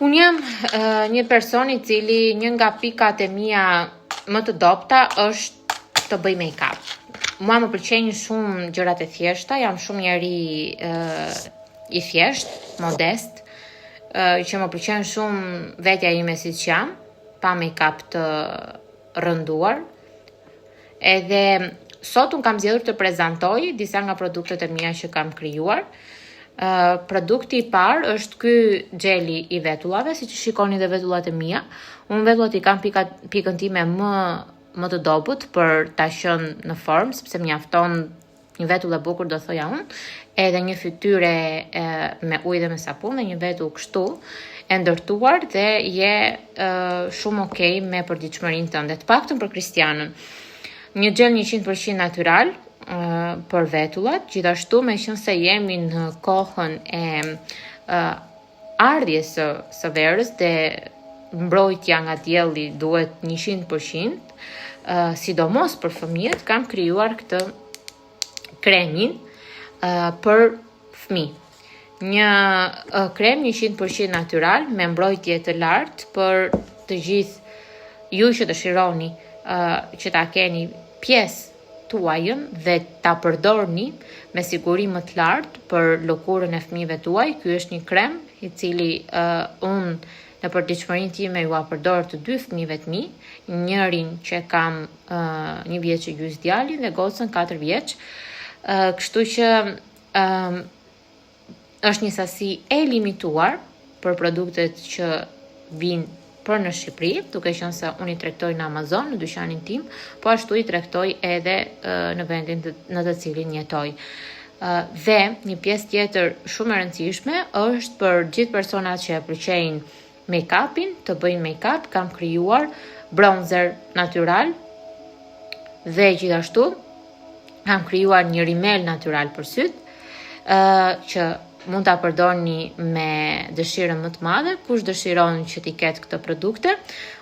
Unë jam një person I cili një nga pikat e mia më të dobta është të bëj make-up. Mua më pëlqejnë shumë gjërat e thjeshta, jam shumë njeri I thjesht, modest, që më pëlqen shumë vetja ime siç jam, pa make-up të rënduar. Edhe sot unë kam zgjedhur të prezantoj disa nga produktet e mia që kam krijuar. Produkti I parë është ky xheli I vetullave, siç shikoni dhe vetullat e mia. Unë vetullat I kam pikën time më të dobët për ta qenë në formë, sepse mjafton një vetull e bukur, do thoja unë, edhe një fytyrë me ujë dhe me sapun dhe një vetull kështu e ndërtuar dhe je shumë okay me përditshmërinë tënde, të paktën për Kristianën. Një xhel 100% natyral për vetullat, gjithashtu me qenë se jemi në kohën e ardhjes së verës dhe mbrojtja nga dielli duhet 100%, sidomos për fëmijët, kam krijuar këtë kremin për fëmijë. Një krem 100% natyral me mbrojtje të lartë për të gjithë ju që dëshironi që ta keni pjesë tuajën dhe ta përdorni me siguri më të lartë për lëkurën e fëmijëve tuaj. Ky është një krem I cili unë në përditshmërinë time ju përdor të dy fëmijëve të mi, njërin që kam 1 vjeç e gjys djalin dhe gocën 4 vjeç. Kështu që është një sasi e limituar për produktet që vinë për në Shqipëri, duke qenë se unë I tregtoj në Amazon, në dyqanin tim, po ashtu I tregtoj edhe në vendin në të cilin jetoj. Dhe një pjesë tjetër shumë e rëndësishme është për gjithë personat që e pëlqejnë make-upin, të bëjnë make-up, kam krijuar bronzer natyral dhe gjithashtu kam krijuar një rimel natyral për syt, që mund ta përdorni me dëshirën më të madhe. Kush dëshiron që t'i ketë këto produkte,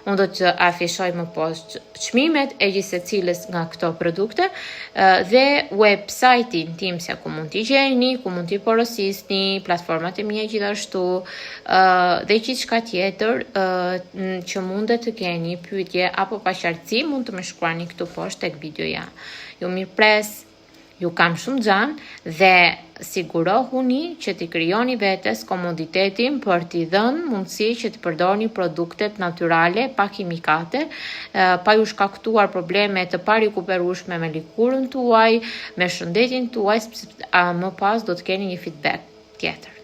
unë do të afishoj më poshtë çmimet e gjithë secilës nga këto produkte dhe website-in tim se ku mund t'i gjeni, ku mund t'i porosisni, platformat e mia gjithashtu dhe gjithçka tjetër që mundet të keni pyetje apo paqartësi, mund të më shkruani këtu poshtë tek videoja. Ju mirëpres. Ju kam shumë xhanë dhe sigurohuni që t'i krijoni vetes komoditetin për t'i dhënë mundësi që të përdorni produktet natyrale, pa kimikate, pa ju shkaktuar probleme të parikuperueshme me lëkurën tuaj, me shëndetin tuaj, sepse më pas do të keni një feedback tjetër.